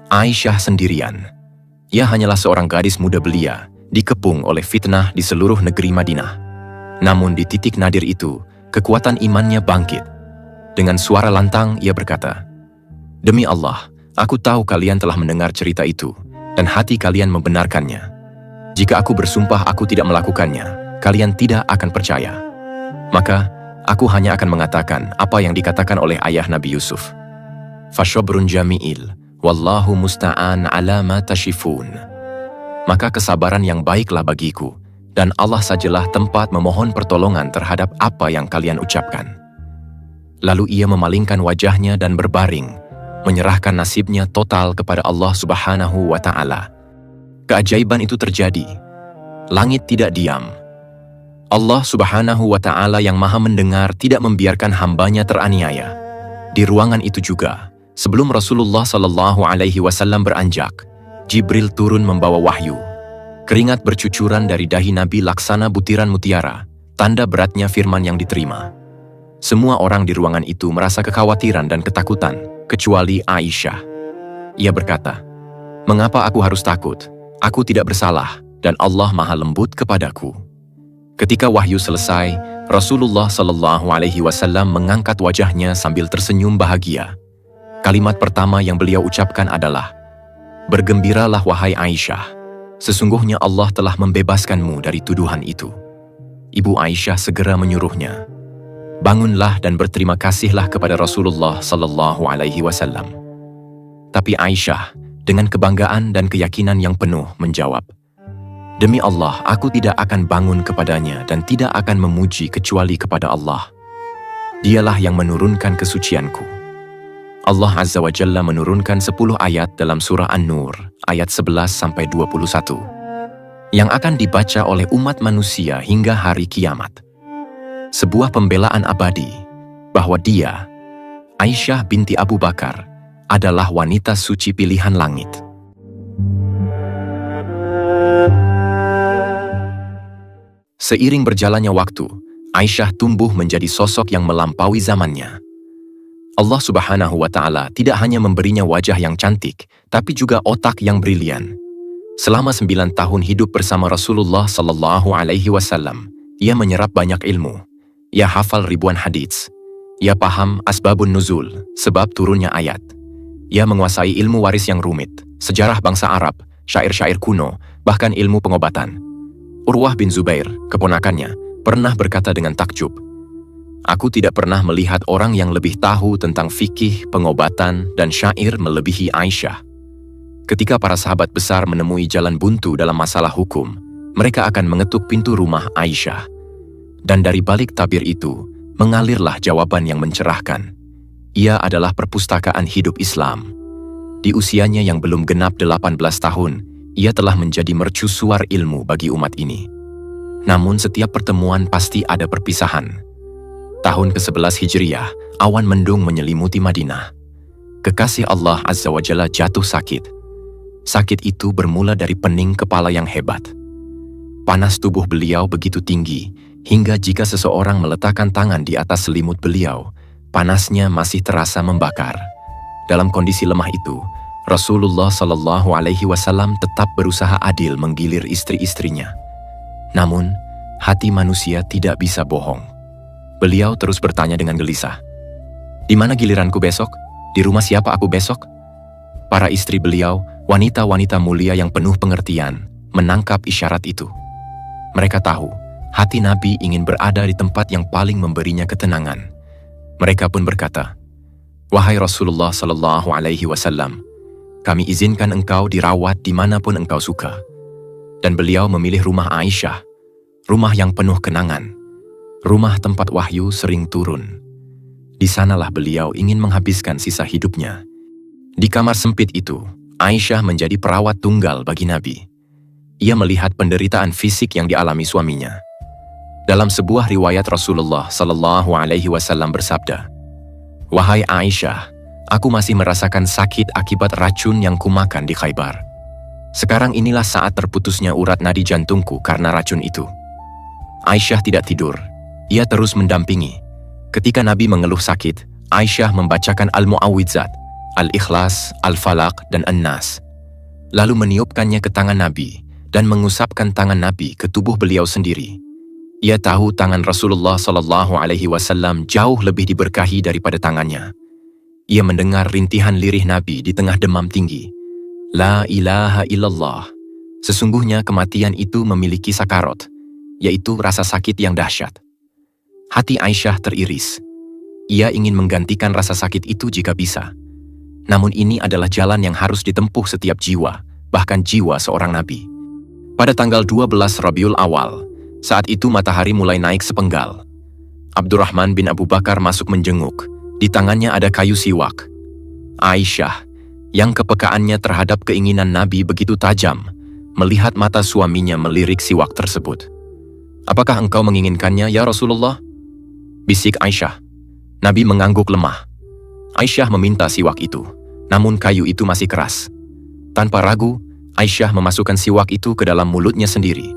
Aisyah sendirian. Ia hanyalah seorang gadis muda belia, dikepung oleh fitnah di seluruh negeri Madinah. Namun di titik nadir itu, kekuatan imannya bangkit. Dengan suara lantang ia berkata, "Demi Allah, aku tahu kalian telah mendengar cerita itu, dan hati kalian membenarkannya. Jika aku bersumpah aku tidak melakukannya, kalian tidak akan percaya. Maka, aku hanya akan mengatakan apa yang dikatakan oleh ayah Nabi Yusuf. Fashobrun jami'il, wallahu musta'an ala ma tashifun." Maka kesabaran yang baiklah bagiku, dan Allah sajalah tempat memohon pertolongan terhadap apa yang kalian ucapkan. Lalu ia memalingkan wajahnya dan berbaring, menyerahkan nasibnya total kepada Allah Subhanahu wa Ta'ala. Keajaiban itu terjadi. Langit tidak diam. Allah Subhanahu wa Ta'ala yang Maha Mendengar tidak membiarkan hambanya teraniaya. Di ruangan itu juga, sebelum Rasulullah Shallallahu Alaihi Wasallam beranjak, Jibril turun membawa wahyu. Keringat bercucuran dari dahi Nabi laksana butiran mutiara, tanda beratnya firman yang diterima. Semua orang di ruangan itu merasa kekhawatiran dan ketakutan, kecuali Aisyah. Ia berkata, "Mengapa aku harus takut? Aku tidak bersalah, dan Allah Maha Lembut kepadaku." Ketika wahyu selesai, Rasulullah Shallallahu Alaihi Wasallam mengangkat wajahnya sambil tersenyum bahagia. Kalimat pertama yang beliau ucapkan adalah, "Bergembiralah wahai Aisyah, sesungguhnya Allah telah membebaskanmu dari tuduhan itu." Ibu Aisyah segera menyuruhnya, "Bangunlah dan berterima kasihlah kepada Rasulullah Sallallahu Alaihi Wasallam." Tapi Aisyah dengan kebanggaan dan keyakinan yang penuh menjawab, "Demi Allah, aku tidak akan bangun kepadanya dan tidak akan memuji kecuali kepada Allah. Dialah yang menurunkan kesucianku." Allah Azza wa Jalla menurunkan 10 ayat dalam surah An-Nur, ayat 11-21, yang akan dibaca oleh umat manusia hingga hari kiamat. Sebuah pembelaan abadi bahwa dia, Aisyah binti Abu Bakar, adalah wanita suci pilihan langit. Seiring berjalannya waktu, Aisyah tumbuh menjadi sosok yang melampaui zamannya. Allah Subhanahu wa Ta'ala tidak hanya memberinya wajah yang cantik, tapi juga otak yang brilian. Selama 9 tahun hidup bersama Rasulullah Sallallahu Alaihi Wasallam, ia menyerap banyak ilmu. Ia hafal ribuan hadits. Ia paham asbabun nuzul, sebab turunnya ayat. Ia menguasai ilmu waris yang rumit, sejarah bangsa Arab, syair-syair kuno, bahkan ilmu pengobatan. Urwah bin Zubair, keponakannya, pernah berkata dengan takjub, "Aku tidak pernah melihat orang yang lebih tahu tentang fikih, pengobatan, dan syair melebihi Aisyah." Ketika para sahabat besar menemui jalan buntu dalam masalah hukum, mereka akan mengetuk pintu rumah Aisyah. Dan dari balik tabir itu, mengalirlah jawaban yang mencerahkan. Ia adalah perpustakaan hidup Islam. Di usianya yang belum genap 18 tahun, ia telah menjadi mercusuar ilmu bagi umat ini. Namun setiap pertemuan pasti ada perpisahan. Tahun ke-11 Hijriyah, awan mendung menyelimuti Madinah. Kekasih Allah Azza wa Jalla jatuh sakit. Sakit itu bermula dari pening kepala yang hebat. Panas tubuh beliau begitu tinggi, hingga jika seseorang meletakkan tangan di atas selimut beliau, panasnya masih terasa membakar. Dalam kondisi lemah itu, Rasulullah Shallallahu Alaihi Wasallam tetap berusaha adil menggilir istri-istrinya. Namun, hati manusia tidak bisa bohong. Beliau terus bertanya dengan gelisah, "Di mana giliranku besok? Di rumah siapa aku besok?" Para istri beliau, wanita-wanita mulia yang penuh pengertian, menangkap isyarat itu. Mereka tahu, hati Nabi ingin berada di tempat yang paling memberinya ketenangan. Mereka pun berkata, "Wahai Rasulullah Sallallahu Alaihi Wasallam, kami izinkan engkau dirawat dimanapun engkau suka." Dan beliau memilih rumah Aisyah, rumah yang penuh kenangan, rumah tempat wahyu sering turun. Di sanalah beliau ingin menghabiskan sisa hidupnya. Di kamar sempit itu, Aisyah menjadi perawat tunggal bagi Nabi. Ia melihat penderitaan fisik yang dialami suaminya. Dalam sebuah riwayat Rasulullah Sallallahu Alaihi Wasallam bersabda, "Wahai Aisyah, aku masih merasakan sakit akibat racun yang kumakan di Khaybar. Sekarang inilah saat terputusnya urat nadi jantungku karena racun itu." Aisyah tidak tidur. Ia terus mendampingi. Ketika Nabi mengeluh sakit, Aisyah membacakan Al-Mu'awwidzat, Al-Ikhlas, Al-Falaq, dan An-Nas. Lalu meniupkannya ke tangan Nabi dan mengusapkan tangan Nabi ke tubuh beliau sendiri. Ia tahu tangan Rasulullah SAW jauh lebih diberkahi daripada tangannya. Ia mendengar rintihan lirih Nabi di tengah demam tinggi. La ilaha illallah. Sesungguhnya kematian itu memiliki sakarot, yaitu rasa sakit yang dahsyat. Hati Aisyah teriris. Ia ingin menggantikan rasa sakit itu jika bisa. Namun ini adalah jalan yang harus ditempuh setiap jiwa, bahkan jiwa seorang nabi. Pada tanggal 12 Rabiul Awal, saat itu matahari mulai naik sepenggal. Abdurrahman bin Abu Bakar masuk menjenguk. Di tangannya ada kayu siwak. Aisyah, yang kepekaannya terhadap keinginan Nabi begitu tajam, melihat mata suaminya melirik siwak tersebut. "Apakah engkau menginginkannya, ya Rasulullah?" bisik Aisyah. Nabi mengangguk lemah. Aisyah meminta siwak itu, namun kayu itu masih keras. Tanpa ragu, Aisyah memasukkan siwak itu ke dalam mulutnya sendiri.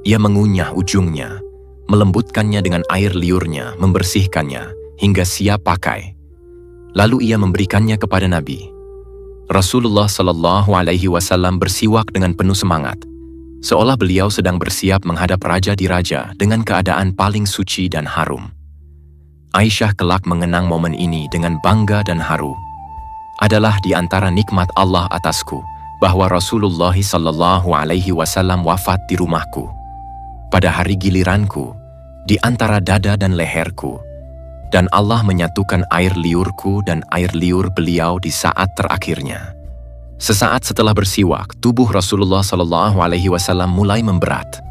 Ia mengunyah ujungnya, melembutkannya dengan air liurnya, membersihkannya, hingga siap pakai. Lalu ia memberikannya kepada Nabi. Rasulullah SAW bersiwak dengan penuh semangat, seolah beliau sedang bersiap menghadap raja di raja dengan keadaan paling suci dan harum. Aisyah kelak mengenang momen ini dengan bangga dan haru. Adalah di antara nikmat Allah atasku bahwa Rasulullah SAW wafat di rumahku. Pada hari giliranku, di antara dada dan leherku, dan Allah menyatukan air liurku dan air liur beliau di saat terakhirnya. Sesaat setelah bersiwak, tubuh Rasulullah SAW mulai memberat.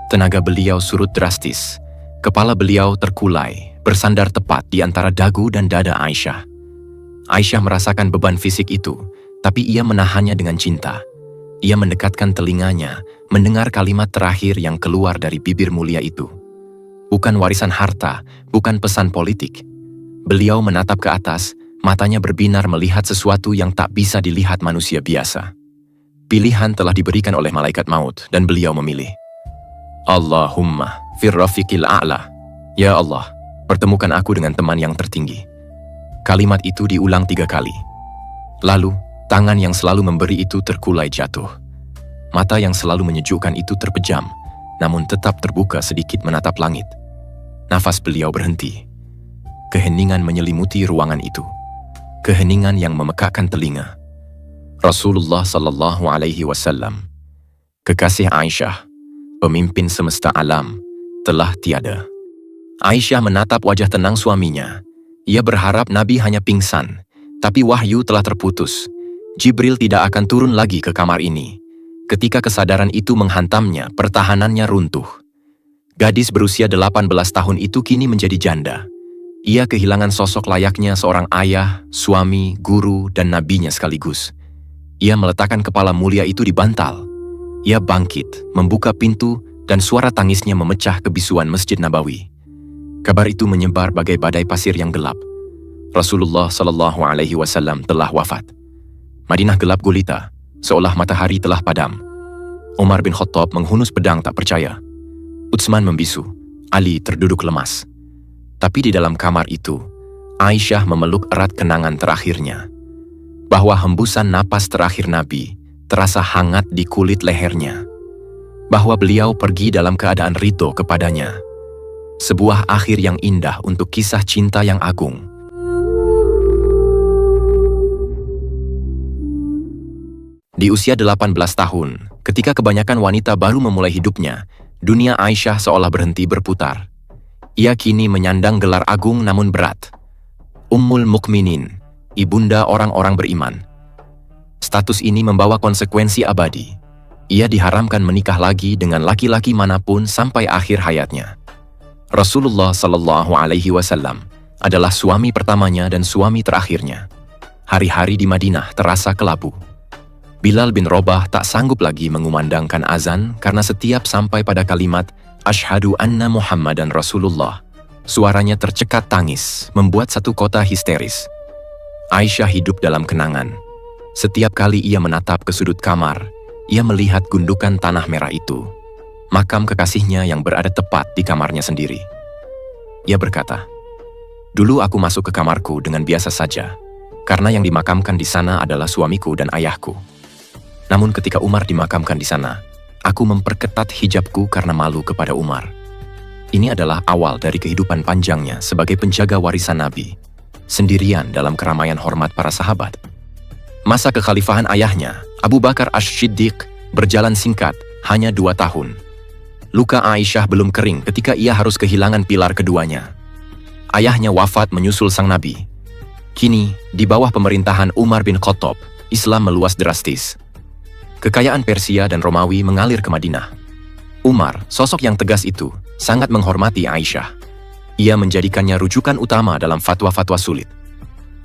Tenaga beliau surut drastis. Kepala beliau terkulai, bersandar tepat di antara dagu dan dada Aisyah. Aisyah merasakan beban fisik itu, tapi ia menahannya dengan cinta. Ia mendekatkan telinganya, mendengar kalimat terakhir yang keluar dari bibir mulia itu. Bukan warisan harta, bukan pesan politik. Beliau menatap ke atas, matanya berbinar melihat sesuatu yang tak bisa dilihat manusia biasa. Pilihan telah diberikan oleh malaikat maut, dan beliau memilih. Allahumma firrafiqil a'la. Ya Allah, pertemukan aku dengan teman yang tertinggi. Kalimat itu diulang 3 kali. Lalu, tangan yang selalu memberi itu terkulai jatuh. Mata yang selalu menyejukkan itu terpejam, namun tetap terbuka sedikit menatap langit. Nafas beliau berhenti. Keheningan menyelimuti ruangan itu. Keheningan yang memekakkan telinga. Rasulullah SAW, kekasih Aisyah, pemimpin semesta alam, telah tiada. Aisyah menatap wajah tenang suaminya. Ia berharap Nabi hanya pingsan, tapi wahyu telah terputus. Jibril tidak akan turun lagi ke kamar ini. Ketika kesadaran itu menghantamnya, pertahanannya runtuh. Gadis berusia 18 tahun itu kini menjadi janda. Ia kehilangan sosok layaknya seorang ayah, suami, guru, dan nabinya sekaligus. Ia meletakkan kepala mulia itu di bantal. Ia bangkit, membuka pintu, dan suara tangisnya memecah kebisuan Masjid Nabawi. Kabar itu menyebar bagai badai pasir yang gelap. Rasulullah SAW telah wafat. Madinah gelap gulita, seolah matahari telah padam. Umar bin Khattab menghunus pedang tak percaya. Utsman membisu, Ali terduduk lemas. Tapi di dalam kamar itu, Aisyah memeluk erat kenangan terakhirnya. Bahwa hembusan napas terakhir Nabi terasa hangat di kulit lehernya. Bahwa beliau pergi dalam keadaan ridho kepadanya. Sebuah akhir yang indah untuk kisah cinta yang agung. Di usia 18 tahun, ketika kebanyakan wanita baru memulai hidupnya, dunia Aisyah seolah berhenti berputar. Ia kini menyandang gelar agung namun berat. Ummul Mukminin, ibunda orang-orang beriman. Status ini membawa konsekuensi abadi. Ia diharamkan menikah lagi dengan laki-laki manapun sampai akhir hayatnya. Rasulullah SAW adalah suami pertamanya dan suami terakhirnya. Hari-hari di Madinah terasa kelabu. Bilal bin Rabah tak sanggup lagi mengumandangkan azan karena setiap sampai pada kalimat Asyhadu anna Muhammadan Rasulullah, suaranya tercekat tangis, membuat satu kota histeris. Aisyah hidup dalam kenangan. Setiap kali ia menatap ke sudut kamar, ia melihat gundukan tanah merah itu, makam kekasihnya yang berada tepat di kamarnya sendiri. Ia berkata, "Dulu aku masuk ke kamarku dengan biasa saja. karena yang dimakamkan di sana adalah suamiku dan ayahku. Namun ketika Umar dimakamkan di sana, aku memperketat hijabku karena malu kepada Umar. Ini adalah awal dari kehidupan panjangnya sebagai penjaga warisan Nabi, sendirian dalam keramaian hormat para sahabat. Masa kekhalifahan ayahnya, Abu Bakar Ash-Shiddiq, berjalan singkat, hanya 2 tahun. Luka Aisyah belum kering ketika ia harus kehilangan pilar keduanya. Ayahnya wafat menyusul sang Nabi. Kini, di bawah pemerintahan Umar bin Khattab, Islam meluas drastis. Kekayaan Persia dan Romawi mengalir ke Madinah. Umar, sosok yang tegas itu, sangat menghormati Aisyah. Ia menjadikannya rujukan utama dalam fatwa-fatwa sulit.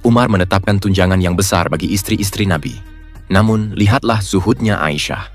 Umar menetapkan tunjangan yang besar bagi istri-istri Nabi. Namun, lihatlah zuhudnya Aisyah.